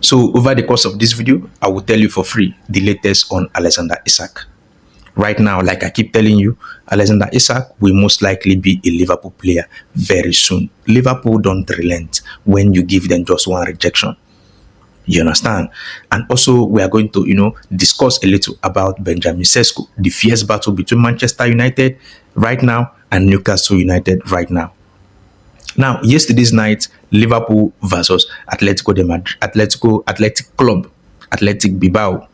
So over the course of this video, I will tell you for free the latest on Alexander Isak. Right now, like I keep telling you, Alexander Isak will most likely be a Liverpool player very soon. Liverpool don't relent when you give them just one rejection. You understand? And also, we are going to, discuss a little about Benjamin Cesco, the fierce battle between Manchester United right now and Newcastle United right now. Now, yesterday's night, Liverpool versus Atletico de Madrid, Athletic Club, Athletic Bilbao.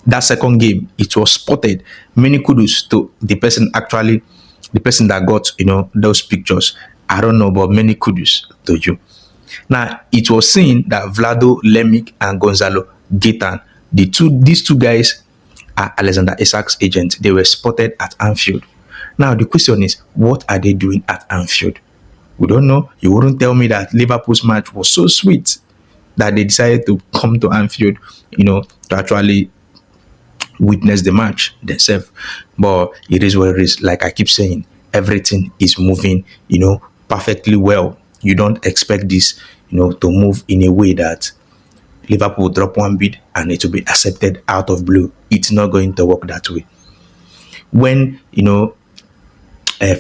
That second game, it was spotted. Many kudos to the person that got, those pictures. I don't know, but many kudos to you. Now, it was seen that Vlado Lemic and Gonzalo Gaetan, these two guys are Alexander Isak's agents. They were spotted at Anfield. Now, the question is, what are they doing at Anfield? We don't know. You wouldn't tell me that Liverpool's match was so sweet that they decided to come to Anfield, to actually witness the match themselves. But it is what it is. Like I keep saying, everything is moving, perfectly well. You don't expect this, to move in a way that Liverpool will drop one bid and it will be accepted out of blue. It's not going to work that way. When,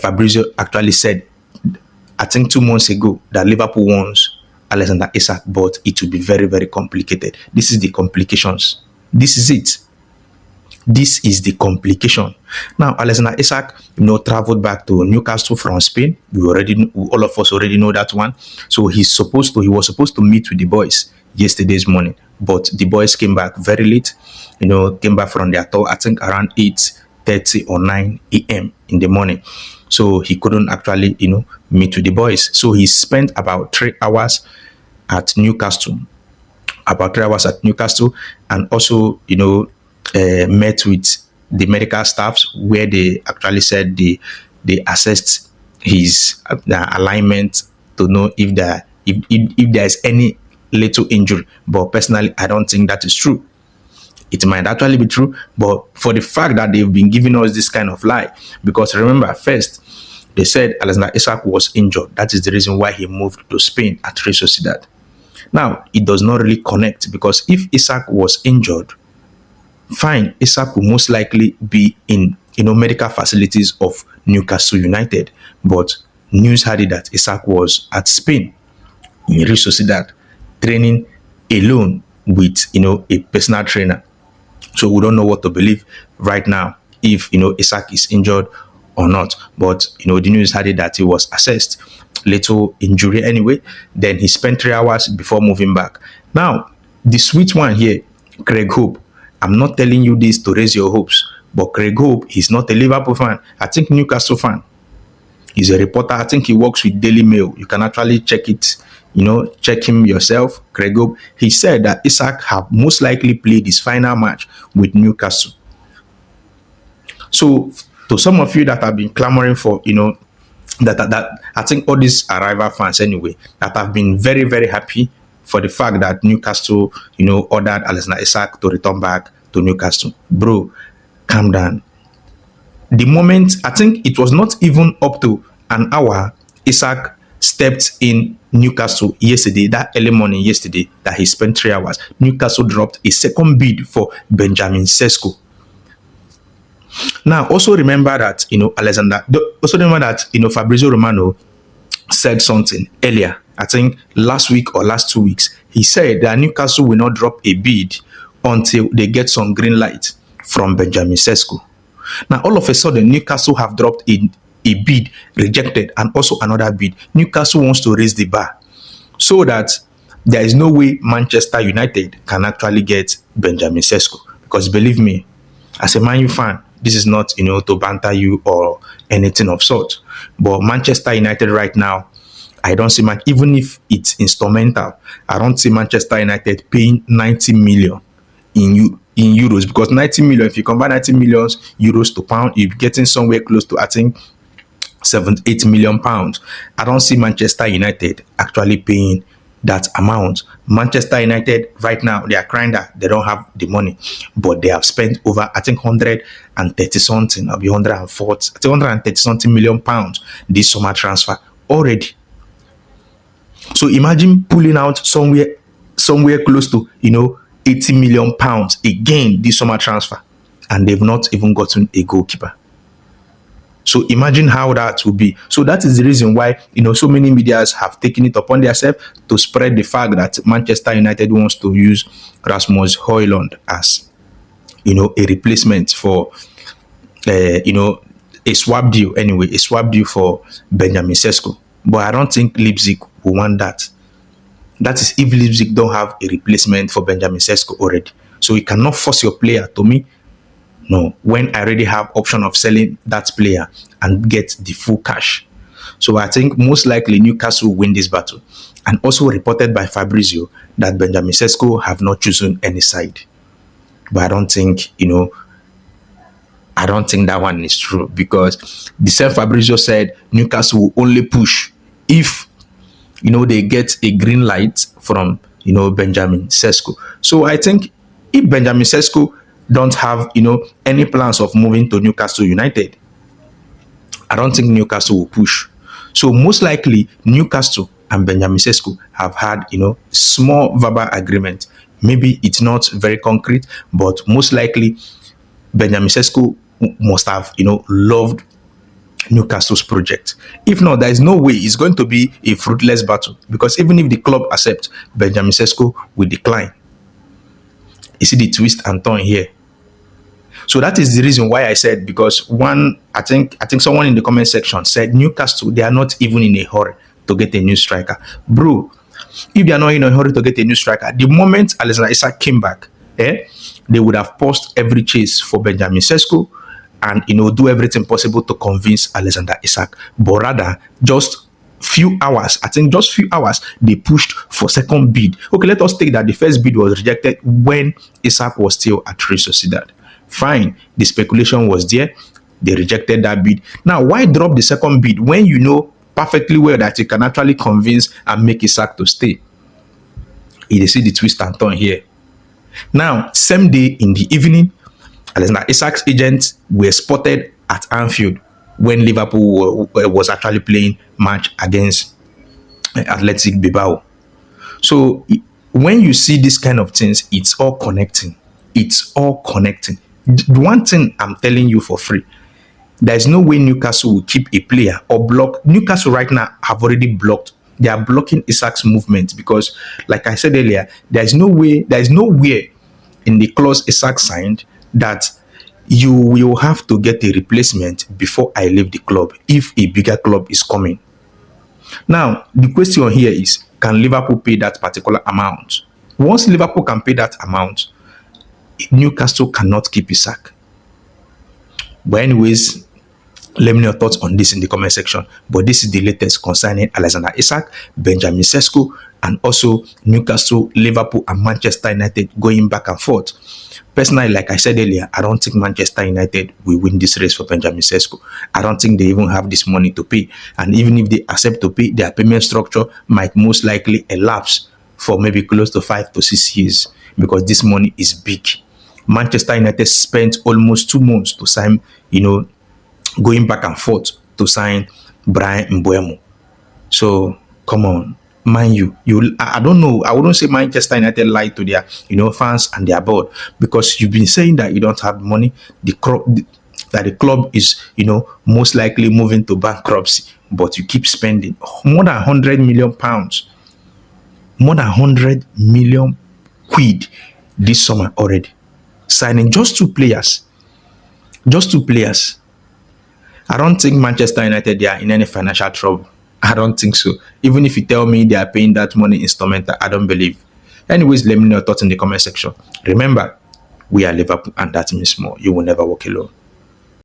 Fabrizio actually said, I think 2 months ago, that Liverpool wants Alexander Isak, but it will be very, very complicated. This is the complications. This is it. This is the complication. Now, Alexander Isak, traveled back to Newcastle from Spain. All of us already know that one. So he was supposed to meet with the boys yesterday's morning, but the boys came back very late. Came back from their tour, I think around 8:30 or 9 a.m. in the morning. So he couldn't actually, meet with the boys. So he spent about 3 hours at Newcastle. And also, met with the medical staffs, where they actually said they assessed his alignment to know if there is any little injury. But personally, I don't think that is true. It might actually be true, but for the fact that they've been giving us this kind of lie, because remember, first they said Alexander Isak was injured. That is the reason why he moved to Spain at Real Sociedad. Now, it does not really connect, because if Isak was injured, fine, Isak will most likely be in medical facilities of Newcastle United. But news had it that Isak was at Spain in Real Sociedad training alone with a personal trainer. So we don't know what to believe right now, if Isak is injured or not. But the news had it that he was assessed, little injury anyway. Then he spent 3 hours before moving back. Now, the sweet one here, Craig Hope. I'm not telling you this to raise your hopes, but Craig Hope, he's not a Liverpool fan. I think Newcastle fan. He's a reporter. I think he works with Daily Mail. You can actually check it, check him yourself. Craig Hope, he said that Isak have most likely played his final match with Newcastle. So to some of you that have been clamoring for, that I think all these arrival fans anyway, that have been very, very happy for the fact that Newcastle, ordered Alexander Isak to return back to Newcastle. Bro, calm down. The moment, I think it was not even up to an hour, Isak stepped in Newcastle yesterday, that early morning yesterday, that he spent 3 hours. Newcastle dropped a second bid for Benjamin Cesco. Now, also remember that, Fabrizio Romano said something earlier, I think last week or last 2 weeks. He said that Newcastle will not drop a bid until they get some green light from Benjamin Cesco. Now, all of a sudden, Newcastle have dropped a bid, rejected, and also another bid. Newcastle wants to raise the bar so that there is no way Manchester United can actually get Benjamin Cesco. Because believe me, as a Man U fan, this is not, to banter you or anything of sort. But Manchester United right now, I don't see even if it's instrumental, I don't see Manchester United paying 90 million in euros, because 90 million, if you convert 90 million euros to pound, you're getting somewhere close to, I think, 7-8 million pounds. I don't see Manchester United actually paying that amount. Manchester United right now, they are crying that they don't have the money, but they have spent over, I think, 130 something, or 140, 130 something million pounds this summer transfer already. So imagine pulling out somewhere somewhere close to 80 million pounds again this summer transfer, and they've not even gotten a goalkeeper. So imagine how that would be. So that is the reason why so many medias have taken it upon themselves to spread the fact that Manchester United wants to use Rasmus Højlund as a replacement for a swap deal anyway, a swap deal for Benjamin Cesco. But I don't think Leipzig will want that. That is if Leipzig don't have a replacement for Benjamin Cesco already. So you cannot force your player to me. No, when I already have option of selling that player and get the full cash. So I think most likely Newcastle will win this battle. And also reported by Fabrizio that Benjamin Cesco have not chosen any side. But I don't think, I don't think that one is true, because the same Fabrizio said Newcastle will only push if, they get a green light from, Benjamin Cesco. So I think if Benjamin Cesco don't have, any plans of moving to Newcastle United, I don't think Newcastle will push. So most likely Newcastle and Benjamin Cesco have had, small verbal agreement. Maybe it's not very concrete, but most likely Benjamin Cesco must have, loved Newcastle's project. If not, there is no way it's going to be a fruitless battle, because even if the club accepts, Benjamin Cesco will decline. You see the twist and turn here. So that is the reason why I said, because I think someone in the comment section said Newcastle, they are not even in a hurry to get a new striker. Bro, if they are not in a hurry to get a new striker, the moment Alexander Isak came back, they would have paused every chase for Benjamin Cesco and do everything possible to convince Alexander Isak. But rather, just few hours, they pushed for second bid. Okay, let us take that the first bid was rejected when Isak was still at Real Sociedad. Fine, the speculation was there, they rejected that bid. Now, why drop the second bid when you know perfectly well that you can actually convince and make Isak to stay? You see the twist and turn here. Now, same day in the evening, Alexander Isak's agents were spotted at Anfield when Liverpool was actually playing match against Athletic Bilbao. So when you see this kind of things, it's all connecting. It's all connecting. The one thing I'm telling you for free, there's no way Newcastle will keep a player or block. Newcastle right now have already blocked. They are blocking Isak's movement because, like I said earlier, there's nowhere in the clause Isak signed that you will have to get a replacement before I leave the club if a bigger club is coming. Now, the question here is, can Liverpool pay that particular amount? Once Liverpool can pay that amount, Newcastle cannot keep Isak. But anyways, let me know your thoughts on this in the comment section. But this is the latest concerning Alexander Isak, Benjamin Cesco, and also Newcastle, Liverpool, and Manchester United going back and forth. Personally, like I said earlier, I don't think Manchester United will win this race for Benjamin Cesco. I don't think they even have this money to pay. And even if they accept to pay, their payment structure might most likely elapse for maybe close to 5 to 6 years, because this money is big. Manchester United spent almost 2 months to sign, going back and forth to sign Brian Mbeumo. So come on, mind you, I don't know. I wouldn't say Manchester United lied to their fans and their board, because you've been saying that you don't have money. That the club is most likely moving to bankruptcy, but you keep spending more than 100 million pounds, more than 100 million quid this summer already, signing just two players. I don't think Manchester United, they are in any financial trouble. I don't think so. Even if you tell me they are paying that money instrumental, I don't believe. Anyways, let me know your thoughts in the comment section. Remember, we are Liverpool, and that means more. You will never walk alone.